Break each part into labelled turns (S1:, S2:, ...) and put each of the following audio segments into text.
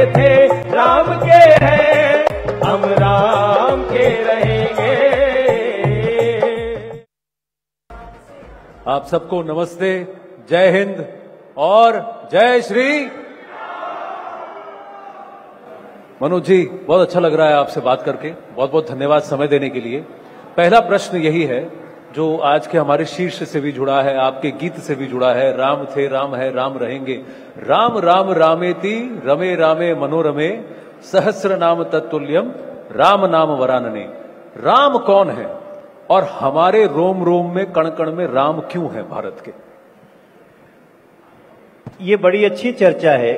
S1: थे राम के हैं, हम राम के रहेंगे।
S2: आप सबको नमस्ते, जय हिंद और जय श्री। मनोज जी, बहुत अच्छा लग रहा है आपसे बात करके, बहुत बहुत धन्यवाद समय देने के लिए। पहला प्रश्न यही है जो आज के हमारे शीर्ष से भी जुड़ा है, आपके गीत से भी जुड़ा है, राम थे राम है राम रहेंगे। राम राम रामेति रमे रामे मनोरमे, सहस्र नाम तत्तुल्यम राम नाम वरानने। राम कौन है और हमारे रोम रोम में कण कण में राम क्यों है भारत के?
S3: ये बड़ी अच्छी चर्चा है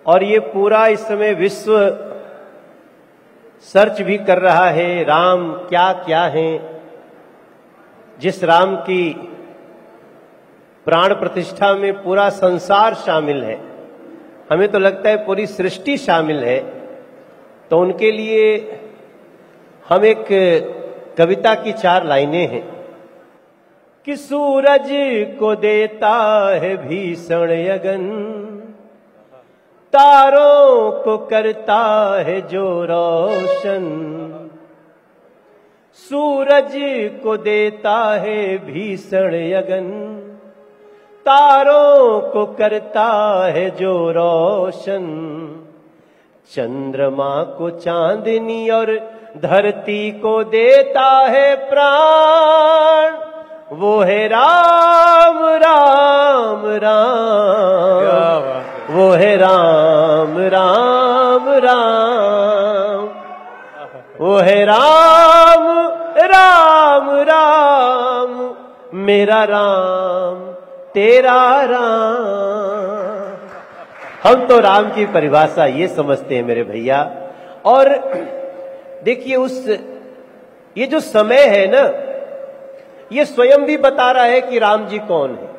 S3: और ये पूरा इस समय विश्व सर्च भी कर रहा है राम क्या क्या है। जिस राम की प्राण प्रतिष्ठा में पूरा संसार शामिल है, हमें तो लगता है पूरी सृष्टि शामिल है, तो उनके लिए हम एक कविता की 4 लाइनें हैं कि सूरज को देता है भीषण यगन, तारों को करता है जो रोशन। सूरज को देता है भीषण यगन, तारों को करता है जो रोशन। चंद्रमा को चांदनी और धरती को देता है प्राण, वो है राम राम राम, वो है राम राम राम, वो है राम राम राम, मेरा राम तेरा राम। हम तो राम की परिभाषा ये समझते हैं मेरे भैया। और देखिए ये जो समय है ना, ये स्वयं भी बता रहा है कि राम जी कौन है।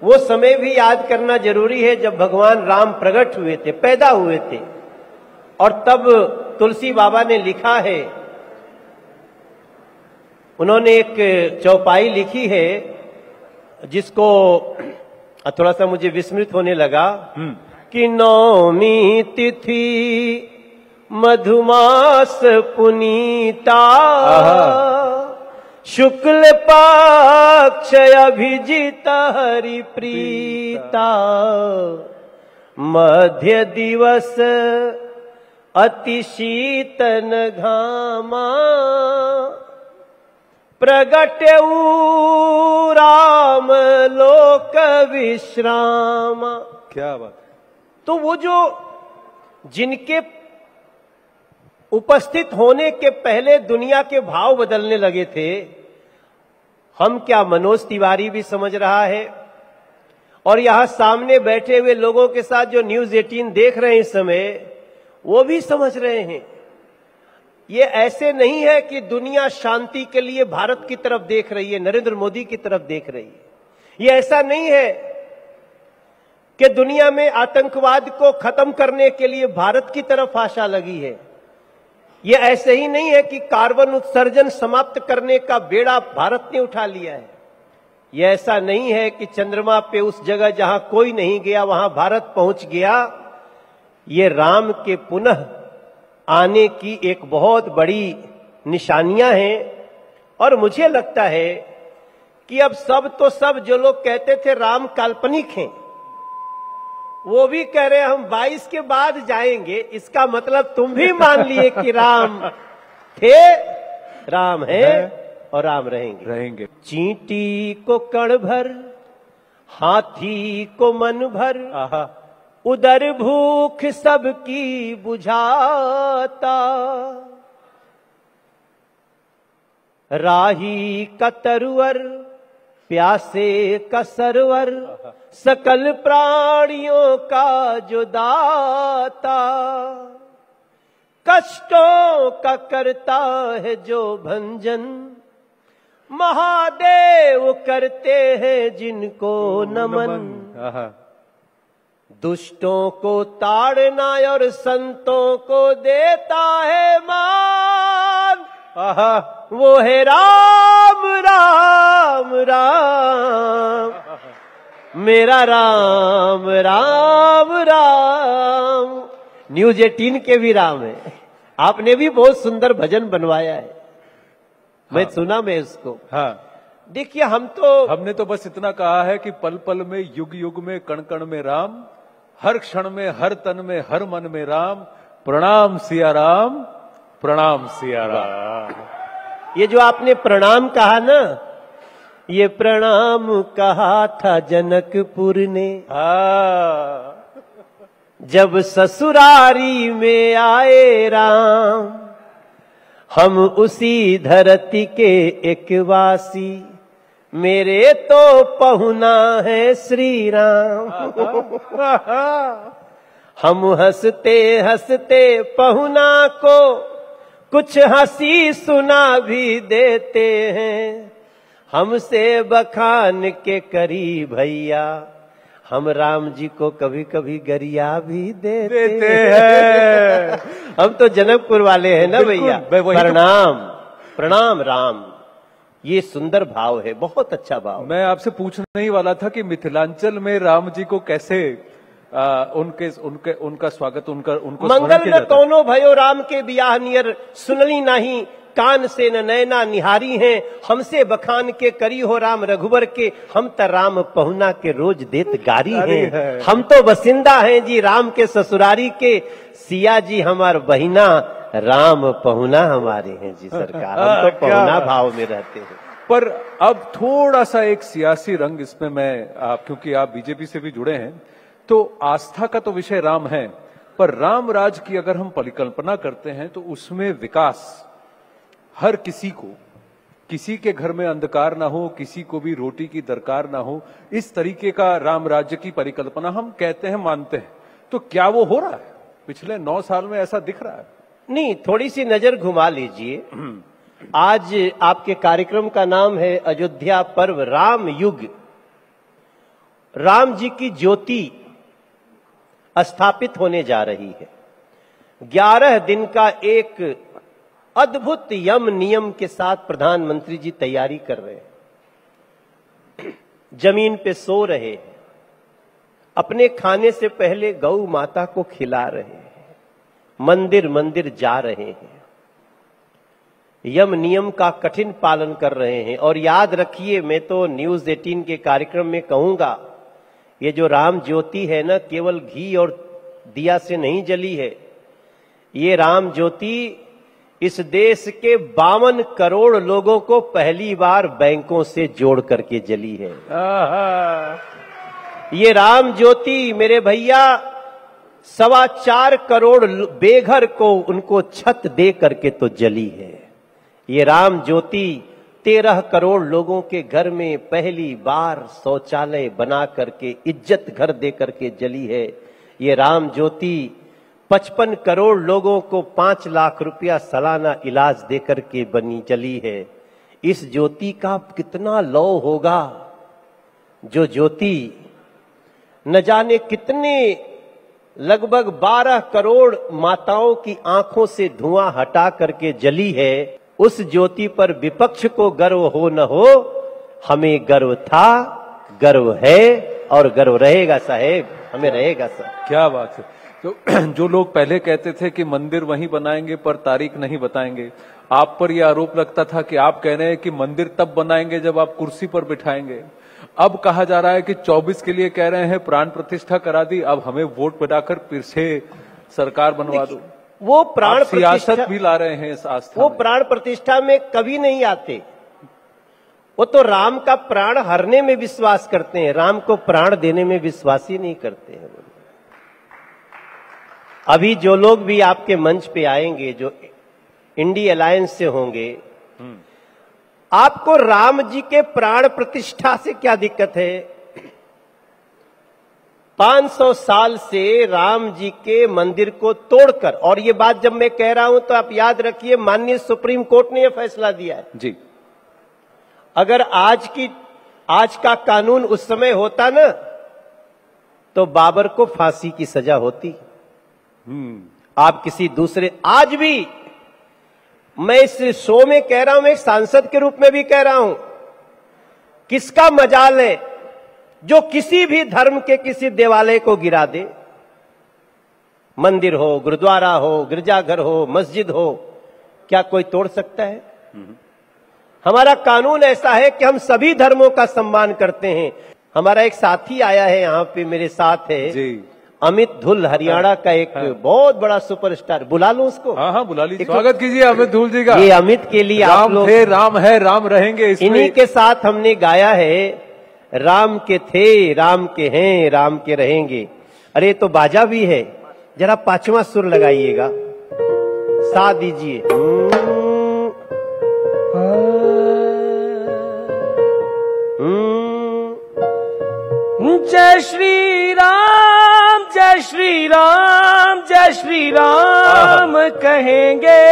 S3: वो समय भी याद करना जरूरी है जब भगवान राम प्रकट हुए थे, पैदा हुए थे। और तब तुलसी बाबा ने लिखा है, उन्होंने एक चौपाई लिखी है जिसको थोड़ा सा मुझे विस्मृत होने लगा कि नौमी तिथि मधुमास पुनीता, शुक्ल पक्ष अभिजित हरि प्रीता, मध्य दिवस अति शीतन घामा, प्रगट्यऊ राम लोक विश्राम।
S2: क्या बात।
S3: तो वो जो जिनके उपस्थित होने के पहले दुनिया के भाव बदलने लगे थे, हम क्या मनोज तिवारी भी समझ रहा है और यहां सामने बैठे हुए लोगों के साथ जो न्यूज 18 देख रहे हैं इस समय, वो भी समझ रहे हैं। ये ऐसे नहीं है कि दुनिया शांति के लिए भारत की तरफ देख रही है, नरेंद्र मोदी की तरफ देख रही है। ये ऐसा नहीं है कि दुनिया में आतंकवाद को खत्म करने के लिए भारत की तरफ आशा लगी है। ये ऐसे ही नहीं है कि कार्बन उत्सर्जन समाप्त करने का बेड़ा भारत ने उठा लिया है। ये ऐसा नहीं है कि चंद्रमा पे उस जगह जहां कोई नहीं गया वहां भारत पहुंच गया। ये राम के पुनः आने की एक बहुत बड़ी निशानियां हैं। और मुझे लगता है कि अब सब जो लोग कहते थे राम काल्पनिक हैं, वो भी कह रहे हैं हम 22 के बाद जाएंगे। इसका मतलब तुम भी मान लिए कि राम थे, राम है और राम रहेंगे। चींटी को कण भर, हाथी को मन भर, उदर भूख सबकी बुझाता, राही का तरुवर प्यासे का सरवर, सकल प्राणियों का जो दाता, कष्टों का करता है जो भंजन, महादेव करते हैं जिनको नमन। दुष्टों को ताड़ना और संतों को देता है मान, वो है राम राम राम, मेरा राम राम राम। न्यूज 18 के भी राम है। आपने भी बहुत सुंदर भजन बनवाया है। मैं सुना मैं उसको।
S2: हाँ,
S3: देखिए
S2: हमने तो बस इतना कहा है कि पल पल में, युग युग में, कण कण में राम, हर क्षण में, हर तन में, हर मन में राम। प्रणाम सिया राम, प्रणाम सिया राम।
S3: ये जो आपने प्रणाम कहा ना, ये प्रणाम कहा था जनकपुर ने जब ससुरारी में आए राम। हम उसी धरती के एक वासी, मेरे तो पहुना है श्री राम। हम हंसते हंसते पहुना को कुछ हंसी सुना भी देते हैं। हमसे बखान के करी भैया, हम राम जी को कभी कभी गरिया भी देते हैं। हम तो जनकपुर वाले हैं ना भैया। प्रणाम प्रणाम राम, ये सुंदर भाव है, बहुत अच्छा भाव।
S2: मैं आपसे पूछने ही वाला था कि मिथिलांचल में राम जी को कैसे उनका स्वागत, उनको
S3: मंगल न कौनो भयो राम के बियाह नियर, सुनली नहीं कान से न नैना निहारी हैं। हमसे बखान के करी हो राम रघुबर के, हम त राम पहुना के रोज देत गारी हैं। हम तो बसिंदा हैं जी राम के ससुरारी के, सिया जी हमार बहिना, राम पहुना हमारे हैं जी सरकार। हम तो पहुना भाव में रहते हैं।
S2: पर अब थोड़ा सा एक सियासी रंग इसमें क्योंकि आप बीजेपी से भी जुड़े हैं, तो आस्था का तो विषय राम है, पर राम राज की अगर हम परिकल्पना करते हैं तो उसमें विकास, हर किसी को, किसी के घर में अंधकार ना हो, किसी को भी रोटी की दरकार ना हो, इस तरीके का राम राज्य की परिकल्पना हम कहते हैं, मानते हैं। तो क्या वो हो रहा है? पिछले 9 साल में ऐसा दिख रहा है?
S3: नहीं, थोड़ी सी नजर घुमा लीजिए। आज आपके कार्यक्रम का नाम है अयोध्या पर्व राम युग। राम जी की ज्योति स्थापित होने जा रही है। 11 दिन का एक अद्भुत यम नियम के साथ प्रधानमंत्री जी तैयारी कर रहे हैं। जमीन पे सो रहे हैं, अपने खाने से पहले गौ माता को खिला रहे हैं, मंदिर मंदिर जा रहे हैं, यम नियम का कठिन पालन कर रहे हैं। और याद रखिए, मैं तो न्यूज 18 के कार्यक्रम में कहूंगा, ये जो राम ज्योति है ना, केवल घी और दिया से नहीं जली है। ये राम ज्योति इस देश के 52 करोड़ लोगों को पहली बार बैंकों से जोड़ करके जली है। ये राम ज्योति मेरे भैया 4.25 करोड़ बेघर को उनको छत दे करके तो जली है। ये राम ज्योति 13 करोड़ लोगों के घर में पहली बार शौचालय बना करके, इज्जत घर दे करके जली है। ये राम ज्योति 55 करोड़ लोगों को 5 लाख रुपया सालाना इलाज देकर के बनी जली है। इस ज्योति का कितना लौ होगा, जो ज्योति न जाने कितने लगभग 12 करोड़ माताओं की आंखों से धुआं हटा करके जली है। उस ज्योति पर विपक्ष को गर्व हो न हो, हमें गर्व था, गर्व है और गर्व रहेगा साहेब, हमें रहेगा साहब।
S2: क्या बात है। तो जो लोग पहले कहते थे कि मंदिर वहीं बनाएंगे पर तारीख नहीं बताएंगे, आप पर यह आरोप लगता था कि आप कह रहे हैं कि मंदिर तब बनाएंगे जब आप कुर्सी पर बिठाएंगे। अब कहा जा रहा है कि 24 के लिए कह रहे हैं, प्राण प्रतिष्ठा करा दी, अब हमें वोट बनाकर फिर से सरकार बनवा दो।
S3: वो प्राण
S2: सियासत भी ला रहे हैं इस आस्था।
S3: वो प्राण प्रतिष्ठा में कभी नहीं आते। वो तो राम का प्राण हरने में विश्वास करते हैं, राम को प्राण देने में विश्वास ही नहीं करते हैं। अभी जो लोग भी आपके मंच पे आएंगे, जो इंडी अलायंस से होंगे, आपको राम जी के प्राण प्रतिष्ठा से क्या दिक्कत है? 500 साल से राम जी के मंदिर को तोड़कर, और ये बात जब मैं कह रहा हूं तो आप याद रखिए, माननीय सुप्रीम कोर्ट ने यह फैसला दिया है
S2: जी।
S3: अगर आज का कानून उस समय होता ना, तो बाबर को फांसी की सजा होती। आप किसी दूसरे, आज भी मैं इस शो में कह रहा हूं, मैं एक सांसद के रूप में भी कह रहा हूं, किसका मजाल है जो किसी भी धर्म के किसी देवालय को गिरा दे? मंदिर हो, गुरुद्वारा हो, गिरजाघर हो, मस्जिद हो, क्या कोई तोड़ सकता है? हमारा कानून ऐसा है कि हम सभी धर्मों का सम्मान करते हैं। हमारा एक साथी आया है यहाँ पे, मेरे साथ है
S2: जी,
S3: अमित धुल, हरियाणा का एक बहुत बड़ा सुपरस्टार। बुला लो उसको।
S2: हाँ हाँ बुला लीजिए। स्वागत कीजिए अमित धूल जी का।
S3: ये अमित के लिए आप
S2: राम
S3: लोग,
S2: थे, राम है, राम रहेंगे।
S3: इन्हीं के साथ हमने गाया है, राम के थे, राम के हैं, राम के रहेंगे। अरे तो बाजा भी है, जरा पांचवा सुर लगाइएगा, सा दीजिए।
S1: जय श्री राम, जय श्री राम, जय श्री राम कहेंगे।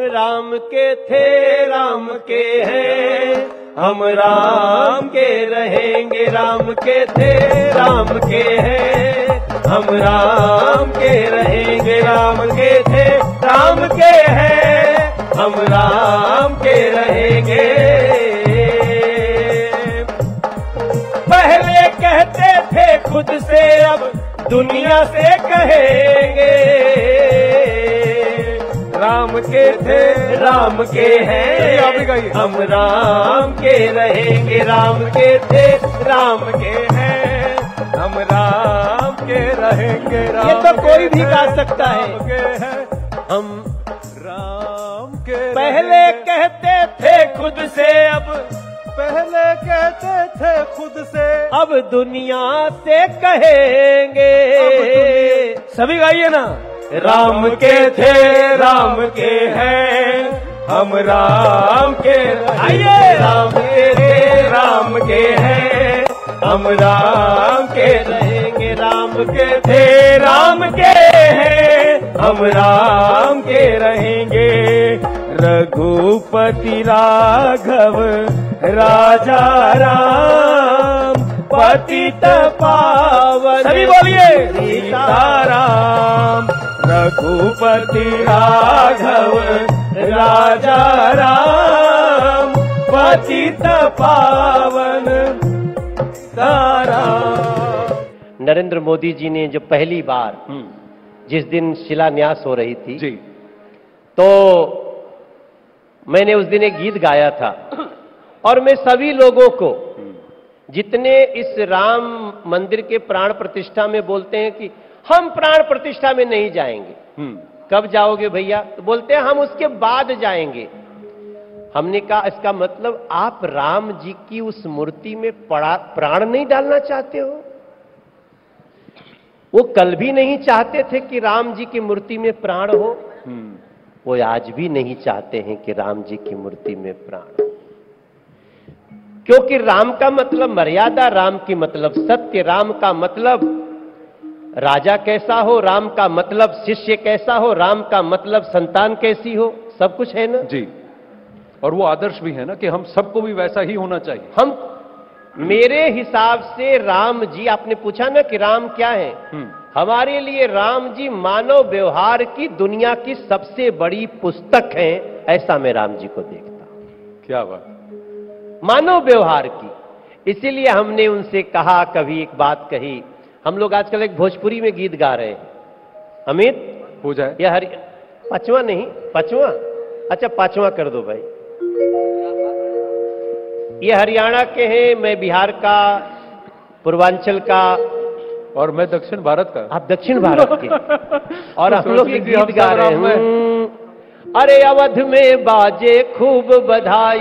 S3: राम के थे, राम के हैं, हम राम के रहेंगे। राम के थे, राम के हैं, हम राम के रहेंगे। राम के थे, राम के हैं, हम राम के रहेंगे। पहले कहते थे खुद से, अब दुनिया से कहेंगे। राम के थे, राम के हैं, हम राम के रहेंगे। राम के थे, राम के हैं, हम राम के रहेंगे। ये तो कोई भी गा सकता है। हम राम के पहले कहते थे खुद से, अब
S2: पहले कहते थे खुद से,
S3: अब दुनिया से कहेंगे।
S1: सभी गाइए ना।
S3: राम के थे, राम के हैं, हम राम के आइए। राम के थे, राम के हैं, हम राम के रहेंगे। राम के थे, राम के हैं, हम राम के रहेंगे। रघुपति राघव राजा राम, पतित पावन
S1: सभी बोलिए
S3: सीताराम। रघुपति राघव राजा राम, पतित पावन सीताराम। नरेंद्र मोदी जी ने जब पहली बार जिस दिन शिलान्यास हो रही थी
S2: जी,
S3: तो मैंने उस दिन एक गीत गाया था, और मैं सभी लोगों को, जितने इस राम मंदिर के प्राण प्रतिष्ठा में बोलते हैं कि हम प्राण प्रतिष्ठा में नहीं जाएंगे, कब जाओगे भैया? तो बोलते हैं हम उसके बाद जाएंगे। हमने कहा इसका मतलब आप राम जी की उस मूर्ति में प्राण नहीं डालना चाहते हो? वो कल भी नहीं चाहते थे कि राम जी की मूर्ति में प्राण हो, वो आज भी नहीं चाहते हैं कि राम जी की मूर्ति में प्राण हो। क्योंकि राम का मतलब मर्यादा, राम की मतलब सत्य, राम का मतलब राजा कैसा हो, राम का मतलब शिष्य कैसा हो, राम का मतलब संतान कैसी हो, सब कुछ है ना
S2: जी। और वो आदर्श भी है ना कि हम सबको भी वैसा ही होना चाहिए।
S3: हम, मेरे हिसाब से राम जी, आपने पूछा ना कि राम क्या है, हमारे लिए राम जी मानव व्यवहार की दुनिया की सबसे बड़ी पुस्तक है, ऐसा मैं राम जी को देखता हूं।
S2: क्या बात,
S3: मानव व्यवहार की। इसीलिए हमने उनसे कहा, कभी एक बात कही, हम लोग आजकल एक भोजपुरी में गीत गा रहे हैं, अमित
S2: हो जाए
S3: या पांचवा नहीं, पांचवा, अच्छा पांचवा कर दो भाई। ये हरियाणा के हैं, मैं बिहार का, पूर्वांचल का,
S2: और मैं दक्षिण भारत का।
S3: आप दक्षिण भारत के, और हम लोग एक गीत गा रहे हैं, अरे अवध में बाजे खूब बधाई,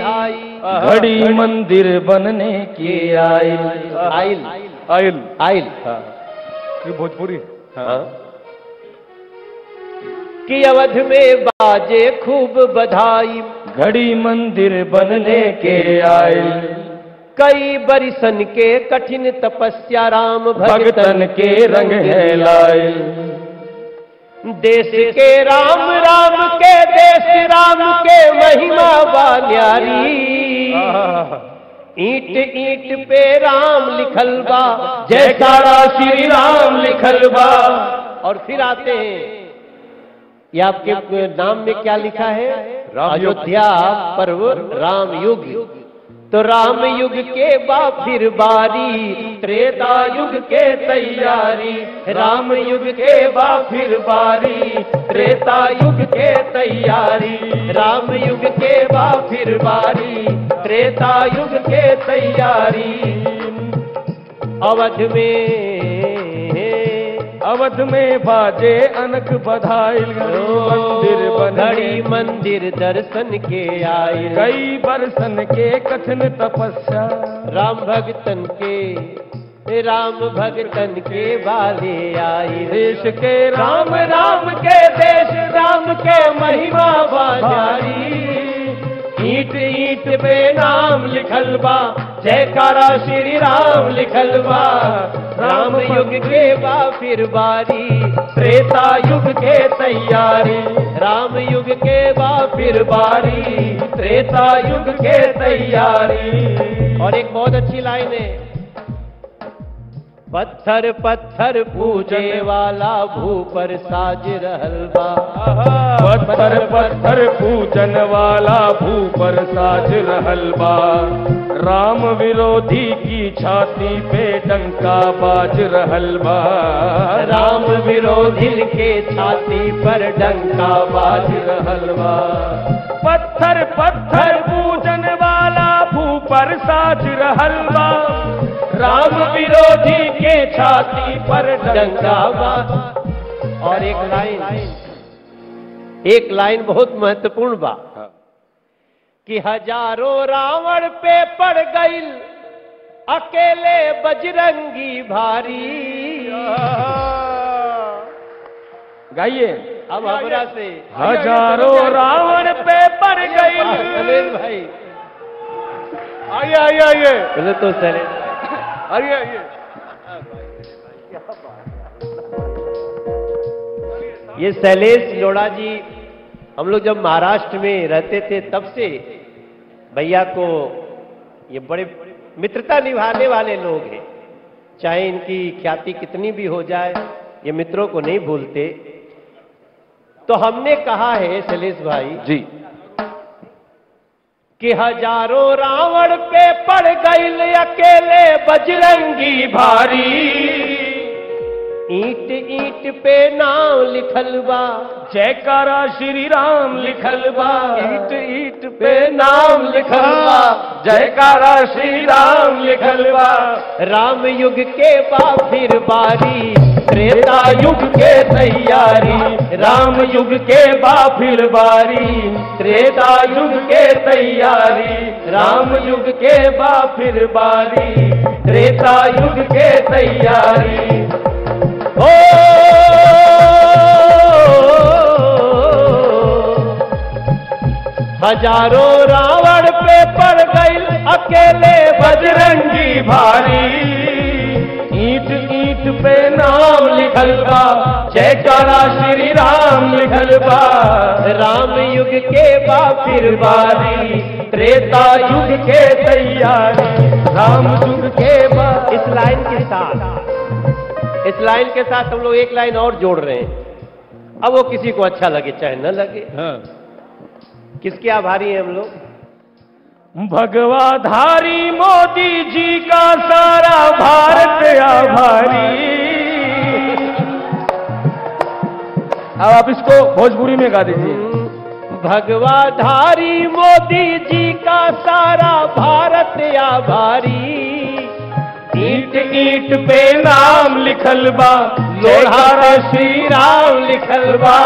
S1: घड़ी मंदिर बनने की आइल।
S3: आइल
S2: आइल
S3: आइल
S2: ये भोजपुरी।
S3: हाँ। कि अवध में बाजे खूब बधाई,
S1: घड़ी मंदिर बनने के आइल।
S3: कई बरिसन के कठिन तपस्या राम
S1: भगतन के रंग है लाइल।
S3: देश के राम, राम के देश, राम के महिमा बान्यारी। ईंट ईंट पे राम लिखल बा,
S1: जयकारा श्री राम लिखल बा।
S3: और फिर आते हैं, ये आपके नाम में क्या लिखा है?
S2: राम युग।
S3: अयोध्या पर्व राम युग। तो राम युग के बाद फिर बारी, त्रेता युग के तैयारी। राम युग के बाद फिर बारी, त्रेता युग के तैयारी। राम युग के बाद फिर बारी, त्रेता युग के तैयारी।
S1: अवध में बाजे अनक बधाई, मंदिर
S3: घड़ी मंदिर दर्शन के आए।
S1: कई बरसन के कठिन तपस्या,
S3: राम भगतन के वाले आए।
S1: देश के
S3: राम राम के देश, राम के महिमा बाजारी। ईट ईट पे नाम लिखल बा, जयकारा श्री राम लिखल बा। राम युग के बा फिर बारी, त्रेता युग के तैयारी। राम युग के बा फिर बारी, त्रेता युग के तैयारी। और एक बहुत अच्छी लाइन है, पत्थर पत्थर पूजे वाला भू पर साज रहल बा।
S1: पत्थर पत्थर पूजन वाला भू पर साज रहल बा। राम विरोधी की छाती पे डंका बाज रहल बा।
S3: राम विरोधी के छाती पर डंका बाज रहल बा।
S1: पत्थर पत्थर पूजन वाला भू पर साज रहल बा।
S3: राम विरोधी के छाती पर डंका बा। और एक लाइन बहुत महत्वपूर्ण बा कि हजारों रावण पे पड़ गईल, अकेले बजरंगी भारी।
S1: गाइए
S3: अब हमरा से।
S1: हजारों रावण पे पड़ गईल।
S3: सलेश भाई
S1: आइए आइए आइए,
S3: बोले तो सलेश
S1: आइए आइए।
S3: ये शैलेश लोढ़ा जी, हम लोग जब महाराष्ट्र में रहते थे तब से भैया को ये बड़े मित्रता निभाने वाले लोग हैं। चाहे इनकी ख्याति कितनी भी हो जाए, ये मित्रों को नहीं भूलते। तो हमने कहा है शैलेश भाई
S1: जी
S3: कि हजारों रावण पे पड़ गईल, अकेले बजरंगी भारी। ईट ईट पे नाम लिखल बा,
S1: जयकारा श्री राम लिखल बा।
S3: ईट ईट पे नाम लिखल बा,
S1: जयकारा श्री राम लिखल बा।
S3: राम युग के बा फिर बारी, त्रेता युग के तैयारी। राम युग के बा फिर बारी, त्रेता युग के तैयारी। राम युग के बा फिर बारी, त्रेता युग के तैयारी। ओ हजारों रावण पे पड़ गई, अकेले बजरंगी भारी। ईट ईट पे नाम लिखल बा, जयकारा श्री राम लिखल बा। राम युग के बा फिर बारी, त्रेता युग के तैयारी। राम युग के बा। इस लाइन के साथ हम लोग एक लाइन और जोड़ रहे हैं। अब वो किसी को अच्छा लगे चाहे न लगे।
S1: हाँ।
S3: किसके आभारी हैं हम लोग?
S1: भगवाधारी मोदी जी का सारा भारत आभारी। अब आप इसको भोजपुरी में गा दीजिए।
S3: भगवाधारी मोदी जी का सारा भारत आभारी। ईट ईट पे नाम लिखल बा, लोढ़ा श्री राम लिखल बा।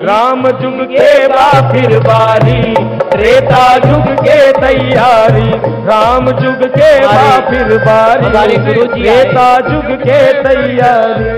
S3: राम युग के बा फिर बारी, त्रेता युग के तैयारी। राम युग के बा फिर बारी, त्रेता युग के तैयारी।